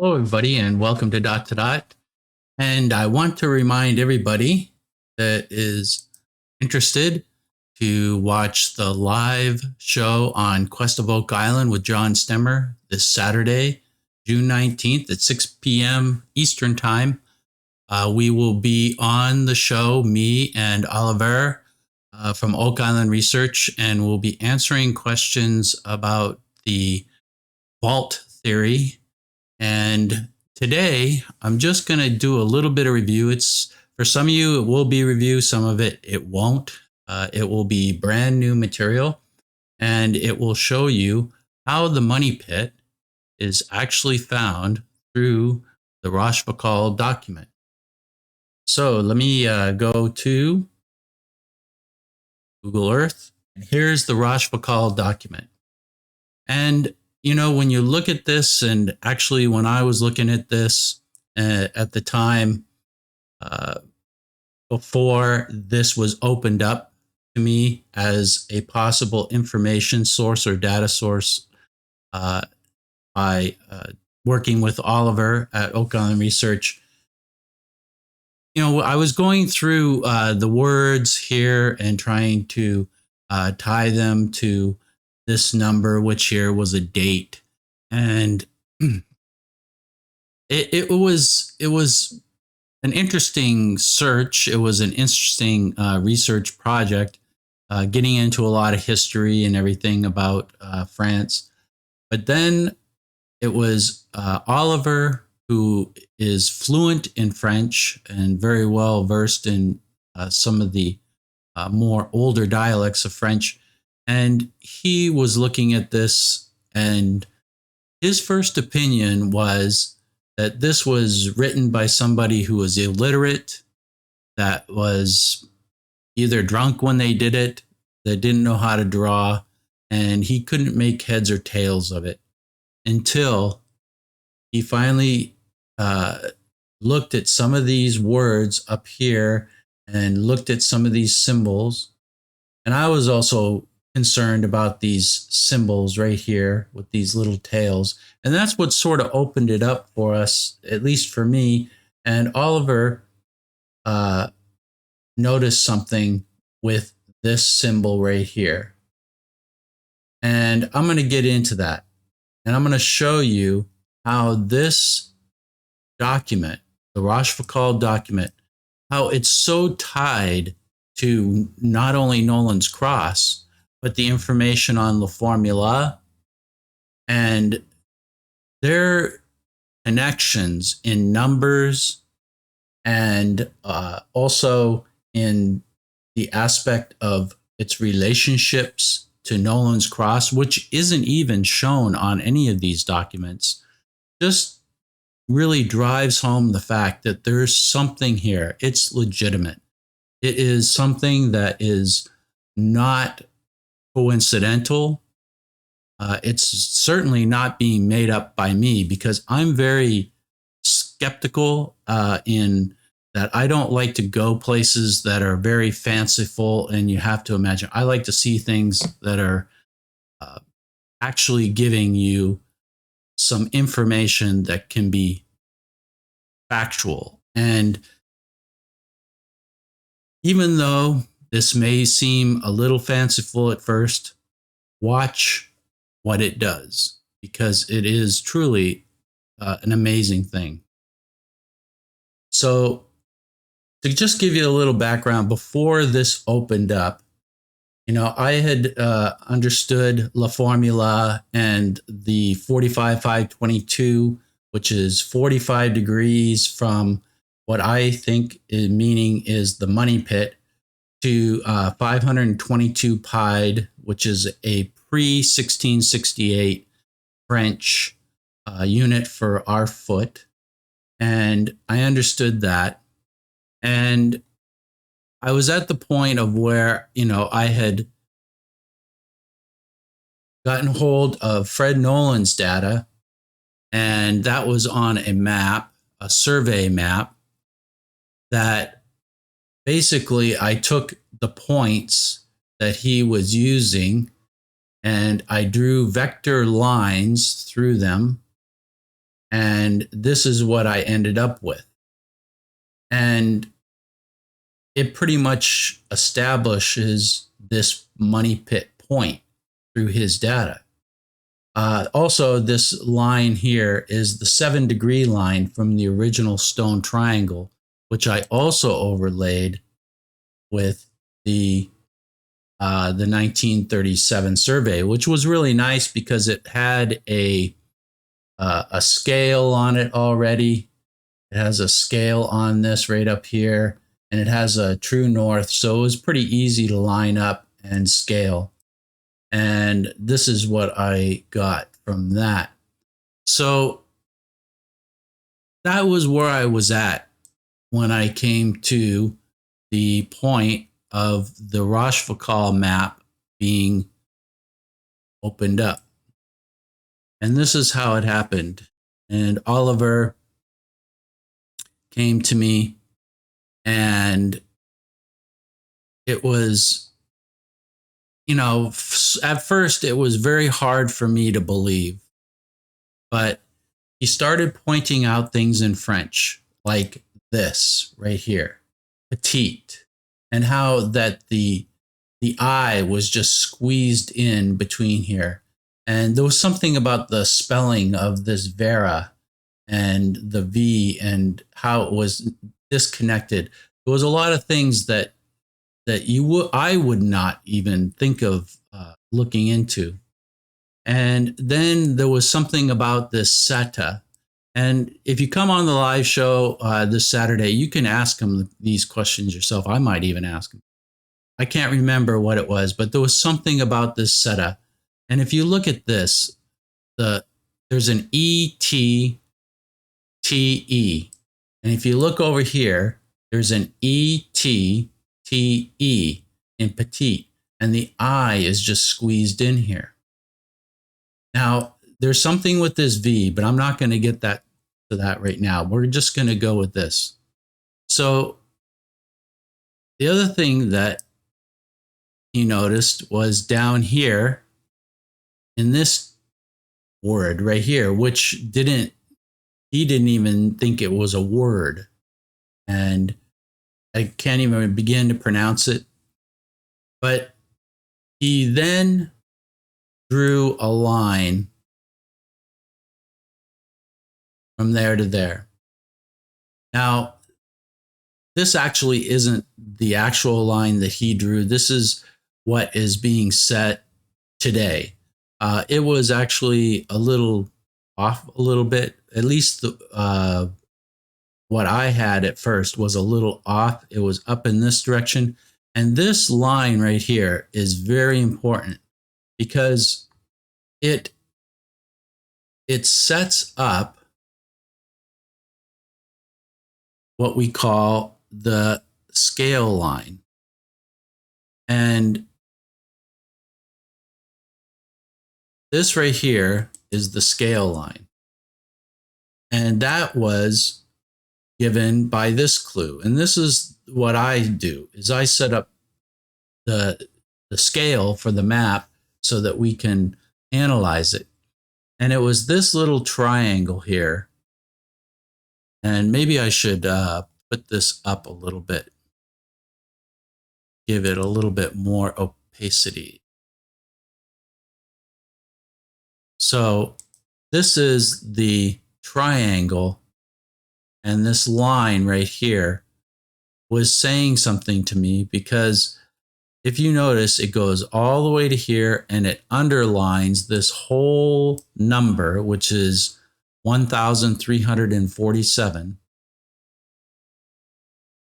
Hello, everybody, and welcome to Dot to Dot. And I want to remind everybody that is interested to watch the live show on Quest of Oak Island with John Stemmer this Saturday, June 19th at 6 p.m. Eastern Time. We will be on the show, me and Oliver from Oak Island Research, and we'll be answering questions about the vault theory. And today, I'm just going to do a little bit of review. It's for some of you, it will be review. Some of it won't. It will be brand new material, and it will show you how the money pit is actually found through the Rochefoucauld document. So let me go to Google Earth. And here's the Rochefoucauld document. And you know, when you look at this, and actually when I was looking at this at the time before this was opened up to me as a possible information source or data source by working with Oliver at Oak Island Research, you know, I was going through the words here and trying to tie them to this number, which here was a date, and it was an interesting search. It was an interesting research project, getting into a lot of history and everything about France. But then it was Oliver, who is fluent in French and very well versed in some of the more older dialects of French. And he was looking at this, and his first opinion was that this was written by somebody who was illiterate, that was either drunk when they did it, that didn't know how to draw, and he couldn't make heads or tails of it until he finally looked at some of these words up here and looked at some of these symbols. And I was also concerned about these symbols right here with these little tails. And that's what sort of opened it up for us, at least for me. And Oliver noticed something with this symbol right here. And I'm going to get into that. And I'm going to show you how this document, the Rochefoucauld document, how it's so tied to not only Nolan's Cross, but the information on La Formula and their connections in numbers, and also in the aspect of its relationships to Nolan's Cross, which isn't even shown on any of these documents, just really drives home the fact that there's something here. It's legitimate. It is something that is not coincidental. It's certainly not being made up by me, because I'm very skeptical in that I don't like to go places that are very fanciful and you have to imagine. I like to see things that are actually giving you some information that can be factual. And even though this may seem a little fanciful at first, watch what it does, because it is truly an amazing thing. So to just give you a little background, before this opened up, you know, I had understood La Formula and the 45-5-22, which is 45 degrees from what I think meaning is the money pit, to 522 pied, which is a pre-1668 French unit for our foot. And I understood that. And I was at the point of where, you know, I had gotten hold of Fred Nolan's data, and that was on a map, a survey map, that basically I took the points that he was using and I drew vector lines through them. And this is what I ended up with. And it pretty much establishes this money pit point through his data. Also, this line here is the 7-degree line from the original stone triangle, which I also overlaid with the 1937 survey, which was really nice because it had a scale on it already. It has a scale on this right up here, and it has a true north, so it was pretty easy to line up and scale. And this is what I got from that. So that was where I was at when I came to the point of the Rochefoucauld map being opened up. And this is how it happened. And Oliver came to me, and it was, you know, at first it was very hard for me to believe, but he started pointing out things in French, like this right here, petite, and how that the I was just squeezed in between here. And there was something about the spelling of this Vera and the V and how it was disconnected. There was a lot of things that I would not even think of looking into. And then there was something about this SETA. And if you come on the live show this Saturday, you can ask him these questions yourself. I might even ask him. I can't remember what it was, but there was something about this SETA. And if you look at this, there's an ETTE. And if you look over here, there's an ETTE in petite. And the I is just squeezed in here. Now, there's something with this V, but I'm not going to get to that right now. We're just going to go with this. So the other thing that he noticed was down here in this word right here, which he didn't even think it was a word. And I can't even begin to pronounce it. But he then drew a line from there to there. Now, this actually isn't the actual line that he drew. This is what is being set today. It was actually a little off a little bit. At least what I had at first was a little off. It was up in this direction. And this line right here is very important because it sets up what we call the scale line. And this right here is the scale line. And that was given by this clue. And this is what I do, is I set up the scale for the map so that we can analyze it. And it was this little triangle here. And maybe I should put this up a little bit, give it a little bit more opacity. So this is the triangle, and this line right here was saying something to me, because if you notice, it goes all the way to here and it underlines this whole number, which is 1,347.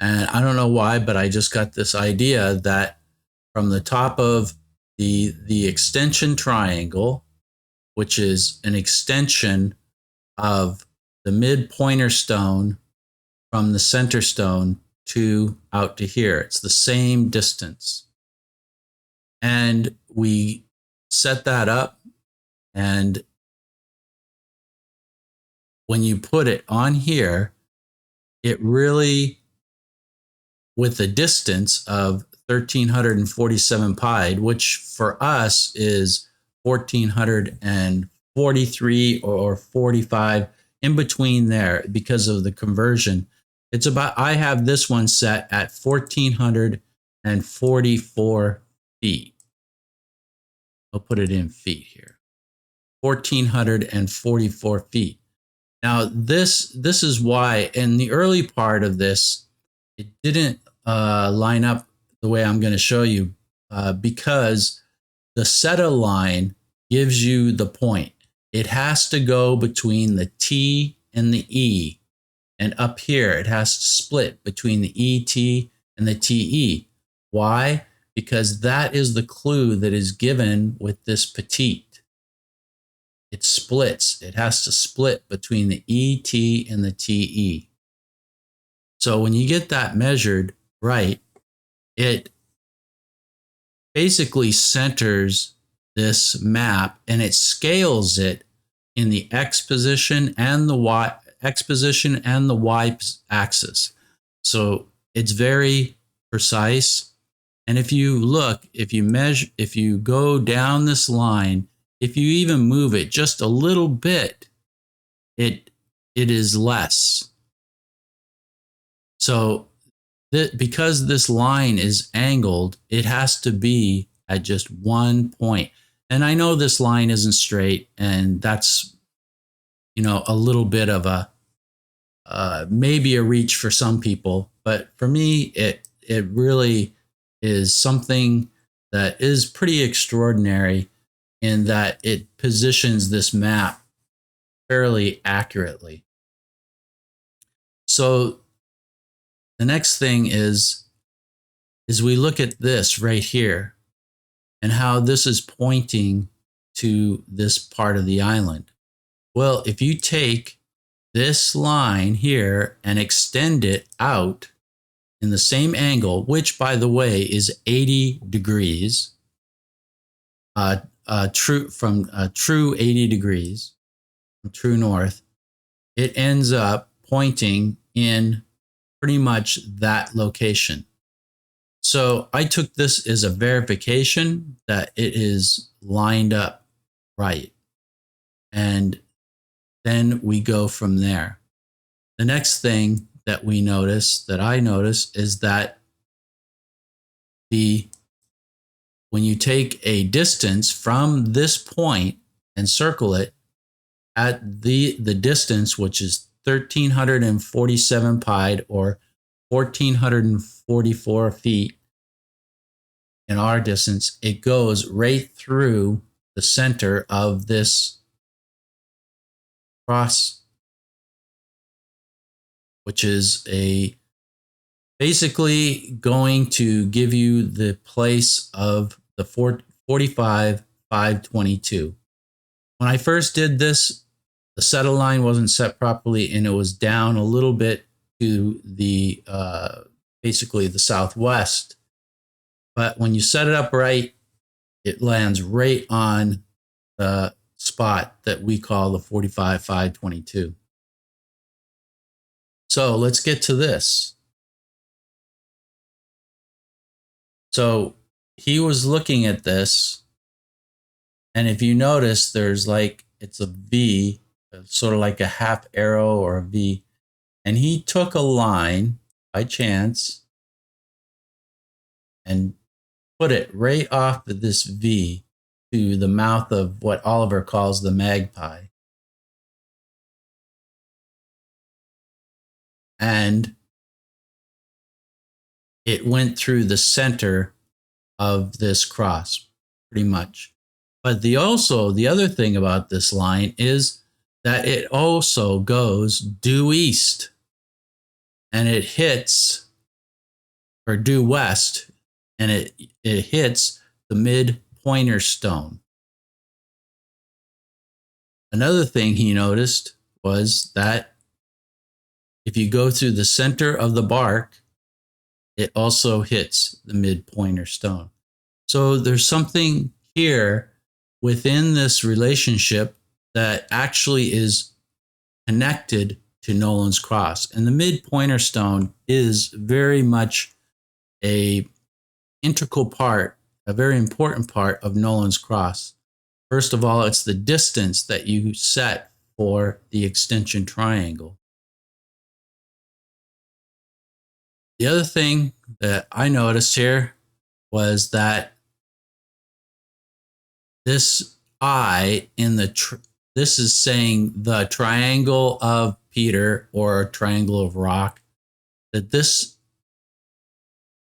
And I don't know why, but I just got this idea that from the top of the extension triangle, which is an extension of the mid pointer stone from the center stone to out to here, it's the same distance. And we set that up, and when you put it on here, it really, with the distance of 1,347 pi, which for us is 1,443 or 45 in between there because of the conversion. It's about, I have this one set at 1,444 feet. I'll put it in feet here. 1,444 feet. Now, this is why in the early part of this, it didn't line up the way I'm going to show you because the Zeta line gives you the point. It has to go between the T and the E. And up here, it has to split between the ET and the TE. Why? Because that is the clue that is given with this petite. It splits. It has to split between the ET and the TE. So when you get that measured right, it basically centers this map and it scales it in the X position and the Y axis. So it's very precise. And if you look, if you measure, if you go down this line, if you even move it just a little bit, it is less. So because this line is angled, it has to be at just one point. And I know this line isn't straight, and that's, you know, a little bit of a maybe a reach for some people, but for me, it really is something that is pretty extraordinary in that it positions this map fairly accurately. So the next thing is we look at this right here and how this is pointing to this part of the island. Well, if you take this line here and extend it out in the same angle, which by the way is 80 degrees, true 80 degrees from true north, it ends up pointing in pretty much that location. So I took this as a verification that it is lined up right. And then we go from there. The next thing that we notice, that I notice, is that when you take a distance from this point and circle it at the distance, which is 1,347 pi or 1,444 feet in our distance, it goes right through the center of this cross, which is basically going to give you the place of the 45,522. When I first did this, the Zeta line wasn't set properly and it was down a little bit to the basically the southwest. But when you set it up right, it lands right on the spot that we call the 45,522. So let's get to this. So he was looking at this, and if you notice, there's like, it's a V, sort of like a half arrow or a V. And he took a line by chance and put it right off of this V to the mouth of what Oliver calls the magpie. And it went through the center of this cross, pretty much. But the other thing about this line is that it also goes due east, and it hits, or due west, and it hits the mid-pointer stone. Another thing he noticed was that if you go through the center of the bark, it also hits the mid-pointer stone. So there's something here within this relationship that actually is connected to Nolan's Cross. And the mid-pointer stone is very much a integral part, a very important part of Nolan's Cross. First of all, it's the distance that you set for the extension triangle. The other thing that I noticed here was that this I in the this is saying the triangle of Peter or triangle of rock, that this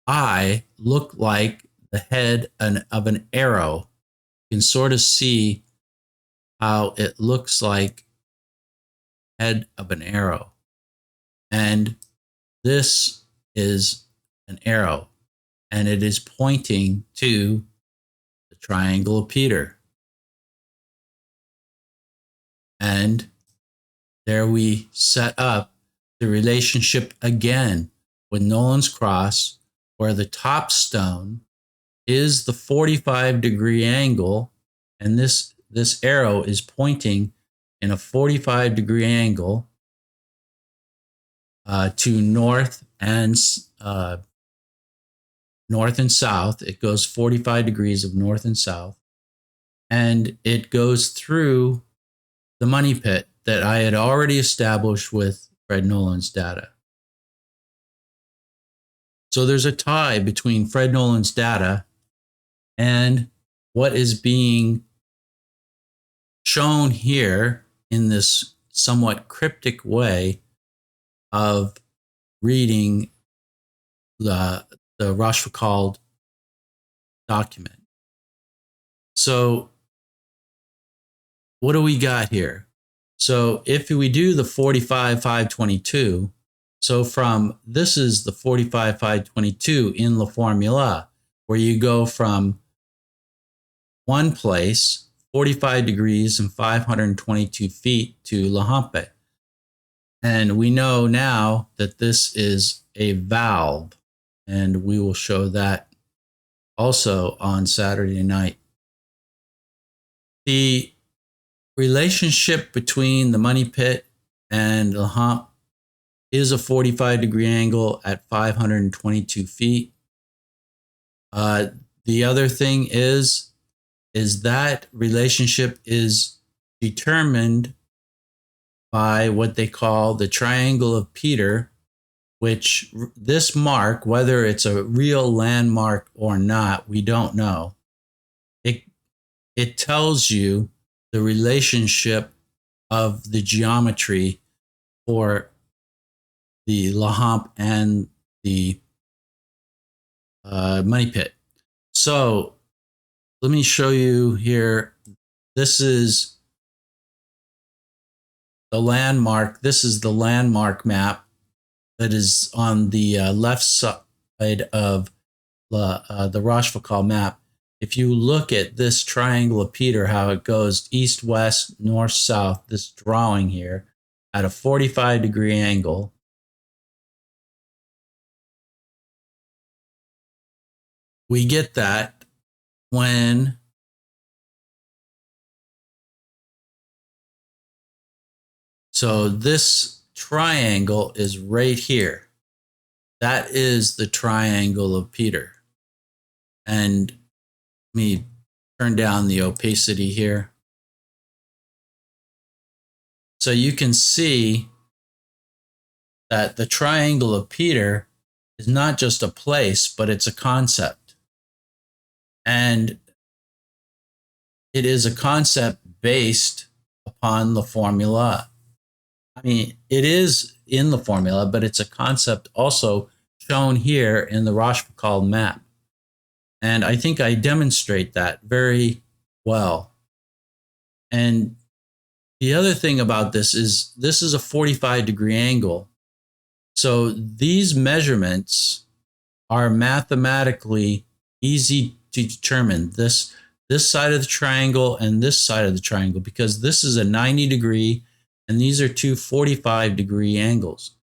I looked like the head of an arrow. You can sort of see how it looks like head of an arrow. And this is an arrow, and it is pointing to the triangle of Peter. And there we set up the relationship again with Nolan's cross, where the top stone is the 45-degree angle, and this arrow is pointing in a 45-degree angle to north and south. It goes 45 degrees of north and south, and it goes through the money pit that I had already established with Fred Nolan's data. So there's a tie between Fred Nolan's data and what is being shown here in this somewhat cryptic way of reading the Rochefoucauld document. So what do we got here? So if we do the 45,522, so from this is the 45,522 in La Formula, where you go from one place, 45 degrees and 522 feet to La Hampe. And we know now that this is a valve, and we will show that also on Saturday night. The relationship between the money pit and La Hampe is a 45-degree angle at 522 feet. The other thing is that relationship is determined by what they call the triangle of Peter, which this mark, whether it's a real landmark or not, we don't know. It tells you the relationship of the geometry for the La Hampe and the money pit. So let me show you here. This is the landmark. This is the landmark map that is on the left side of the Rochefoucauld map. If you look at this triangle of Peter, how it goes east, west, north, south, this drawing here at a 45-degree angle, we get that when so this triangle is right here. That is the triangle of Peter. And let me turn down the opacity here. So you can see that the triangle of Peter is not just a place, but it's a concept. And it is a concept based upon the formula. I mean, it is in the formula, but it's a concept also shown here in the Rochefoucauld map. And I think I demonstrate that very well. And the other thing about this is a 45-degree angle. So these measurements are mathematically easy to determine, this side of the triangle and this side of the triangle, because this is a 90-degree and these are two 45-degree angles.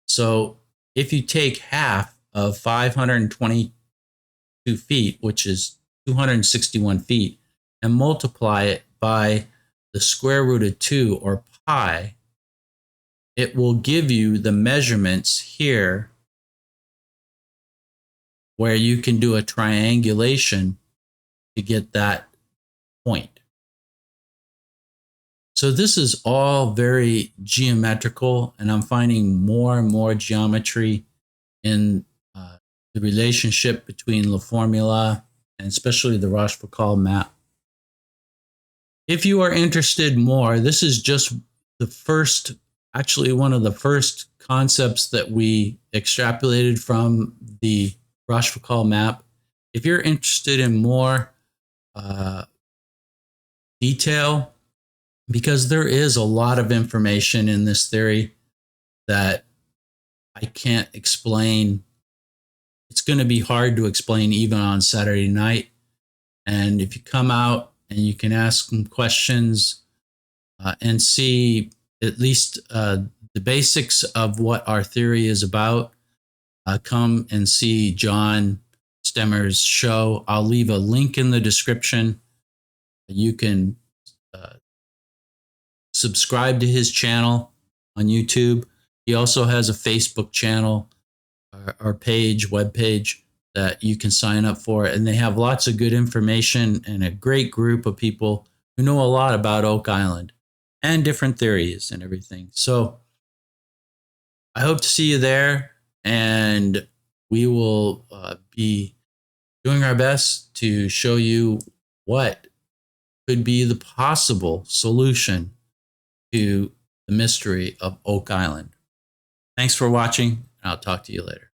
So if you take half of 522 feet, which is 261 feet, and multiply it by the square root of 2, or pi, it will give you the measurements here where you can do a triangulation to get that point. So this is all very geometrical, and I'm finding more and more geometry in the relationship between La Formula and especially the Rochefoucauld map. If you are interested more, this is just the first, actually one of the first concepts that we extrapolated from the Rochefoucauld map. If you're interested in more detail, because there is a lot of information in this theory that I can't explain. It's going to be hard to explain even on Saturday night. And if you come out and you can ask some questions and see at least the basics of what our theory is about, come and see John Stemmer's show. I'll leave a link in the description. You can subscribe to his channel on YouTube. He also has a Facebook channel or page, webpage that you can sign up for. And they have lots of good information and a great group of people who know a lot about Oak Island and different theories and everything. So I hope to see you there, and we will be doing our best to show you what could be the possible solution to the mystery of Oak Island. Thanks for watching, and I'll talk to you later.